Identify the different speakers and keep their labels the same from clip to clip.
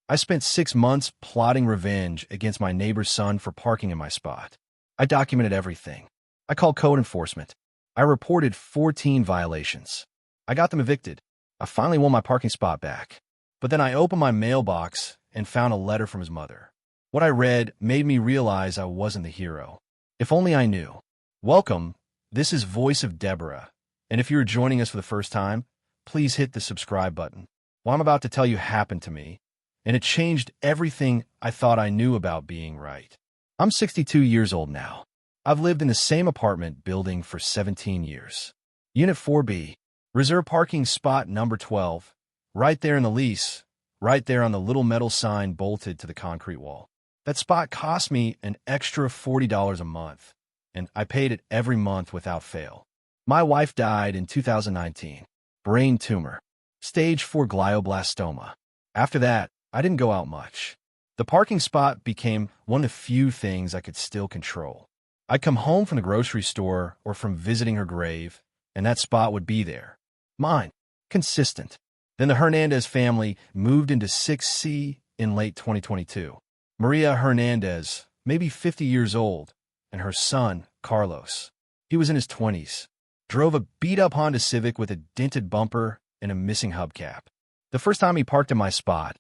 Speaker 1: I spent 6 months plotting revenge against my neighbor's son for parking in my spot. I documented everything. I called code enforcement. I reported 14 violations. I got them evicted. I finally won my parking spot back. But then I opened my mailbox and found a letter from his mother. What I read made me realize I wasn't the hero. If only I knew. Welcome, this is Voice of Deborah. And if you're joining us for the first time, please hit the subscribe button. What I'm about to tell you happened to me, and it changed everything I thought I knew about being right. I'm 62 years old now. I've lived in the same apartment building for 17 years. Unit 4B, reserve parking spot number 12, right there in the lease, right there on the little metal sign bolted to the concrete wall. That spot cost me an extra $40 a month, and I paid it every month without fail. My wife died in 2019. Brain tumor. Stage 4 glioblastoma. After that, I didn't go out much. The parking spot became one of the few things I could still control. I'd come home from the grocery store or from visiting her grave, and that spot would be there. Mine. Consistent. Then the Hernandez family moved into 6C in late 2022. Maria Hernandez, maybe 50 years old, and her son, Carlos. He was in his 20s. Drove a beat-up Honda Civic with a dented bumper and a missing hubcap. The first time he parked in my spot,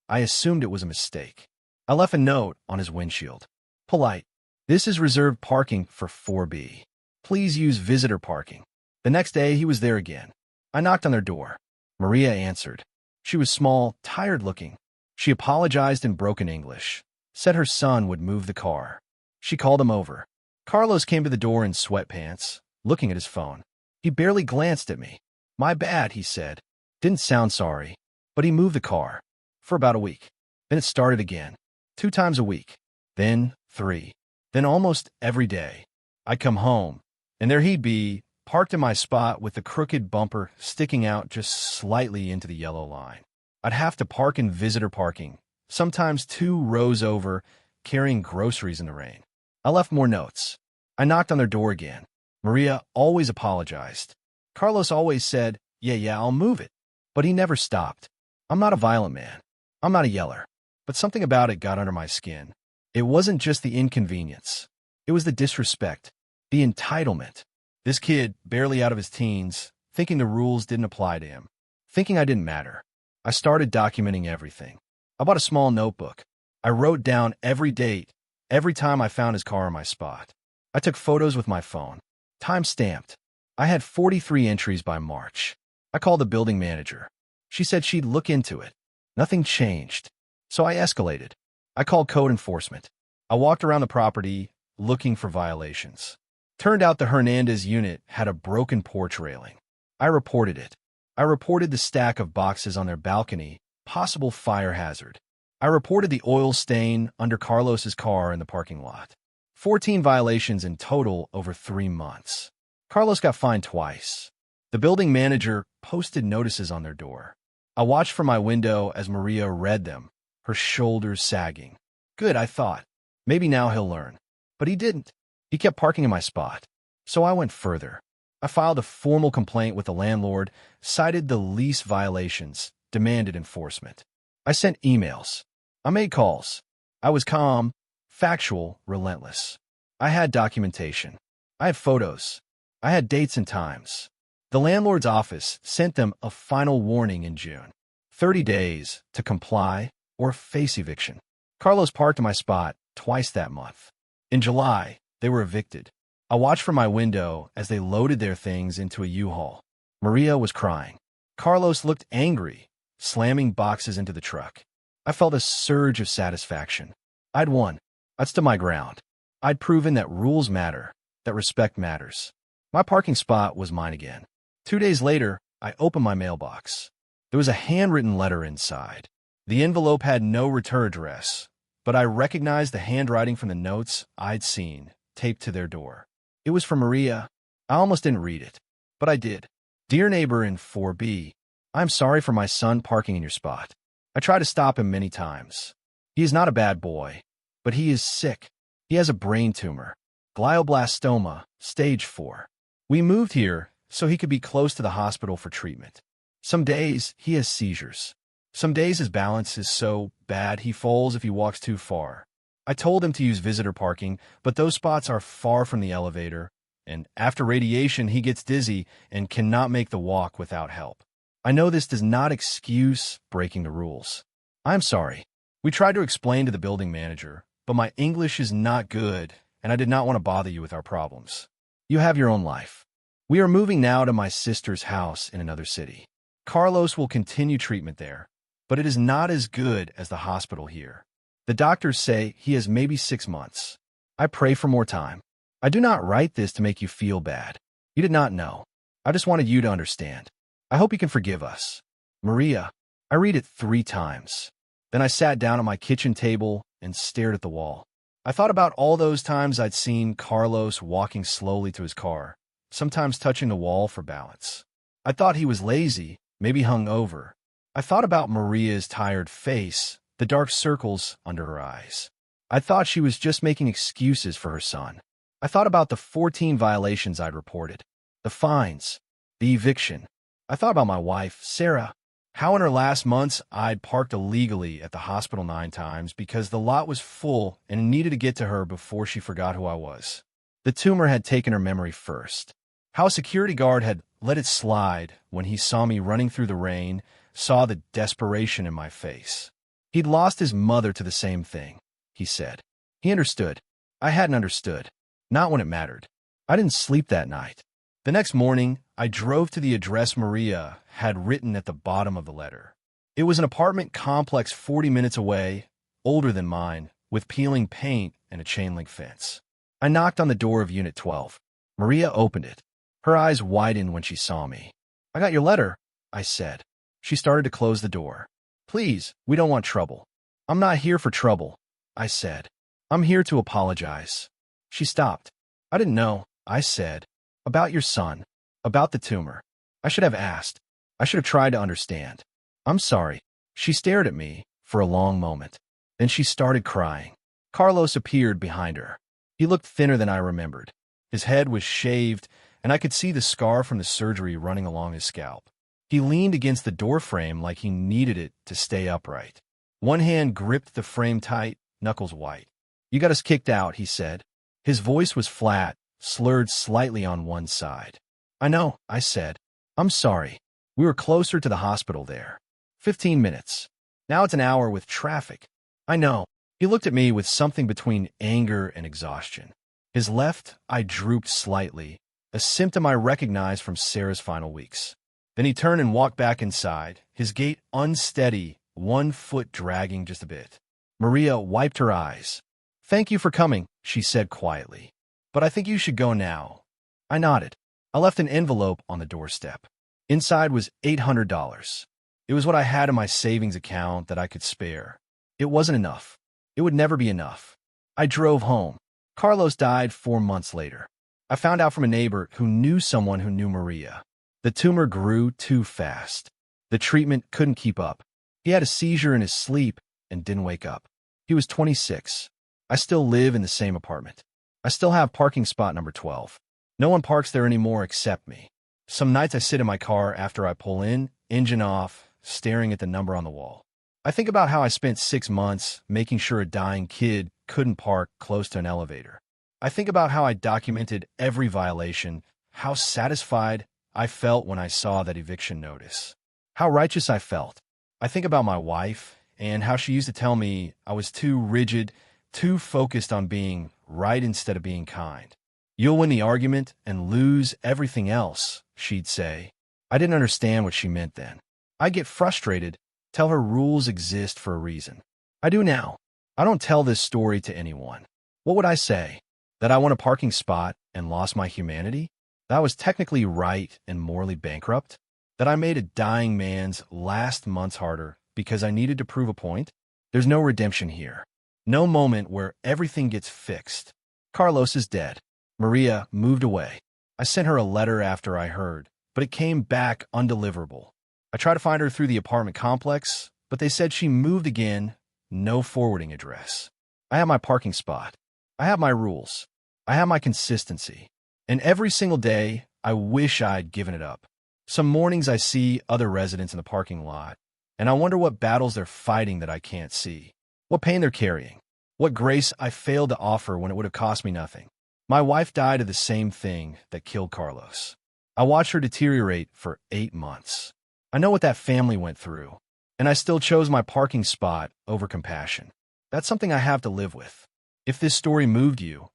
Speaker 1: I assumed it was a mistake. I left a note on his windshield. Polite. This is reserved parking for 4B. Please use visitor parking. The next day, he was there again. I knocked on their door. Maria answered. She was small, tired-looking. She apologized in broken English, said her son would move the car. She called him over. Carlos came to the door in sweatpants, looking at his phone. He barely glanced at me. My bad, he said. Didn't sound sorry, but he moved the car. For about a week. Then it started again. 2 times a week. Then 3. Then almost every day. I'd come home, and there he'd be, parked in my spot with the crooked bumper sticking out just slightly into the yellow line. I'd have to park in visitor parking, sometimes 2 rows over, carrying groceries in the rain. I left more notes. I knocked on their door again. Maria always apologized. Carlos always said, yeah, I'll move it. But he never stopped. I'm not a violent man. I'm not a yeller. But something about it got under my skin. It wasn't just the inconvenience. It was the disrespect, the entitlement. This kid, barely out of his teens, thinking the rules didn't apply to him, thinking I didn't matter. I started documenting everything. I bought a small notebook. I wrote down every date, every time I found his car in my spot. I took photos with my phone, time-stamped. I had 43 entries by March. I called the building manager. She said she'd look into it. Nothing changed. So I escalated. I called code enforcement. I walked around the property, looking for violations. Turned out the Hernandez unit had a broken porch railing. I reported it. I reported the stack of boxes on their balcony, possible fire hazard. I reported the oil stain under Carlos's car in the parking lot. 14 violations in total over 3 months. Carlos got fined twice. The building manager posted notices on their door. I watched from my window as Maria read them, her shoulders sagging. Good, I thought. Maybe now he'll learn. But he didn't. He kept parking in my spot. So I went further. I filed a formal complaint with the landlord, cited the lease violations, demanded enforcement. I sent emails. I made calls. I was calm, factual, relentless. I had documentation. I had photos. I had dates and times. The landlord's office sent them a final warning in June. 30 days to comply or face eviction. Carlos parked in my spot twice that month. In July, they were evicted. I watched from my window as they loaded their things into a U-Haul. Maria was crying. Carlos looked angry, slamming boxes into the truck. I felt a surge of satisfaction. I'd won. I'd stood my ground. I'd proven that rules matter, that respect matters. My parking spot was mine again. 2 days later, I opened my mailbox. There was a handwritten letter inside. The envelope had no return address, but I recognized the handwriting from the notes I'd seen, taped to their door. It was from Maria. I almost didn't read it, but I did. Dear neighbor in 4B, I'm sorry for my son parking in your spot. I tried to stop him many times. He is not a bad boy, but he is sick. He has a brain tumor, glioblastoma, stage 4. We moved here so he could be close to the hospital for treatment. Some days he has seizures. Some days his balance is so bad he falls if he walks too far. I told him to use visitor parking, but those spots are far from the elevator, and after radiation he gets dizzy and cannot make the walk without help. I know this does not excuse breaking the rules. I'm sorry. We tried to explain to the building manager, but my English is not good, and I did not want to bother you with our problems. You have your own life. We are moving now to my sister's house in another city. Carlos will continue treatment there, but it is not as good as the hospital here. The doctors say he has maybe 6 months. I pray for more time. I do not write this to make you feel bad. You did not know. I just wanted you to understand. I hope you can forgive us. Maria. I read it 3 times. Then I sat down at my kitchen table and stared at the wall. I thought about all those times I'd seen Carlos walking slowly to his car, sometimes touching the wall for balance. I thought he was lazy, maybe hungover. I thought about Maria's tired face, the dark circles under her eyes. I thought she was just making excuses for her son. I thought about the 14 violations I'd reported, the fines, the eviction. I thought about my wife, Sarah, how in her last months I'd parked illegally at the hospital 9 times because the lot was full and needed to get to her before she forgot who I was. The tumor had taken her memory first. How a security guard had let it slide when he saw me running through the rain, saw the desperation in my face. He'd lost his mother to the same thing, he said. He understood. I hadn't understood. Not when it mattered. I didn't sleep that night. The next morning, I drove to the address Maria had written at the bottom of the letter. It was an apartment complex 40 minutes away, older than mine, with peeling paint and a chain-link fence. I knocked on the door of Unit 12. Maria opened it. Her eyes widened when she saw me. I got your letter, I said. She started to close the door. Please, we don't want trouble. I'm not here for trouble, I said. I'm here to apologize. She stopped. I didn't know, I said. About your son. About the tumor. I should have asked. I should have tried to understand. I'm sorry. She stared at me for a long moment. Then she started crying. Carlos appeared behind her. He looked thinner than I remembered. His head was shaved, and I could see the scar from the surgery running along his scalp. He leaned against the door frame like he needed it to stay upright. One hand gripped the frame tight, knuckles white. You got us kicked out, he said. His voice was flat, slurred slightly on one side. I know, I said. I'm sorry. We were closer to the hospital there. 15 minutes. Now it's an hour with traffic. I know. He looked at me with something between anger and exhaustion. His left eye drooped slightly, a symptom I recognized from Sarah's final weeks. Then he turned and walked back inside, his gait unsteady, one foot dragging just a bit. Maria wiped her eyes. Thank you for coming, she said quietly. But I think you should go now. I nodded. I left an envelope on the doorstep. Inside was $800. It was what I had in my savings account that I could spare. It wasn't enough. It would never be enough. I drove home. Carlos died 4 months later. I found out from a neighbor who knew someone who knew Maria. The tumor grew too fast. The treatment couldn't keep up. He had a seizure in his sleep and didn't wake up. He was 26. I still live in the same apartment. I still have parking spot number 12. No one parks there anymore except me. Some nights I sit in my car after I pull in, engine off, staring at the number on the wall. I think about how I spent 6 months making sure a dying kid couldn't park close to an elevator. I think about how I documented every violation, how satisfied I felt when I saw that eviction notice, how righteous I felt. I think about my wife and how she used to tell me I was too rigid, too focused on being right instead of being kind. You'll win the argument and lose everything else, she'd say. I didn't understand what she meant then. I'd get frustrated, tell her rules exist for a reason. I do now. I don't tell this story to anyone. What would I say? That I won a parking spot and lost my humanity? That I was technically right and morally bankrupt? That I made a dying man's last months harder because I needed to prove a point? There's no redemption here. No moment where everything gets fixed. Carlos is dead. Maria moved away. I sent her a letter after I heard, but it came back undeliverable. I tried to find her through the apartment complex, but they said she moved again, no forwarding address. I have my parking spot. I have my rules. I have my consistency. And every single day, I wish I'd given it up. Some mornings I see other residents in the parking lot, And I wonder what battles they're fighting that I can't see. What pain they're carrying. What grace I failed to offer when it would have cost me nothing. My wife died of the same thing that killed Carlos. I watched her deteriorate for 8 months. I know what that family went through, and I still chose my parking spot over compassion. That's something I have to live with. If this story moved you,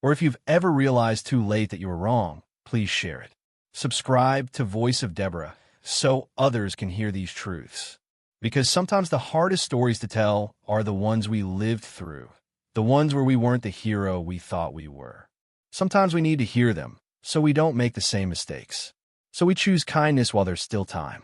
Speaker 1: or if you've ever realized too late that you were wrong, please share it. Subscribe to Voice of Deborah so others can hear these truths. Because sometimes the hardest stories to tell are the ones we lived through, the ones where we weren't the hero we thought we were. Sometimes we need to hear them so we don't make the same mistakes. So we choose kindness while there's still time.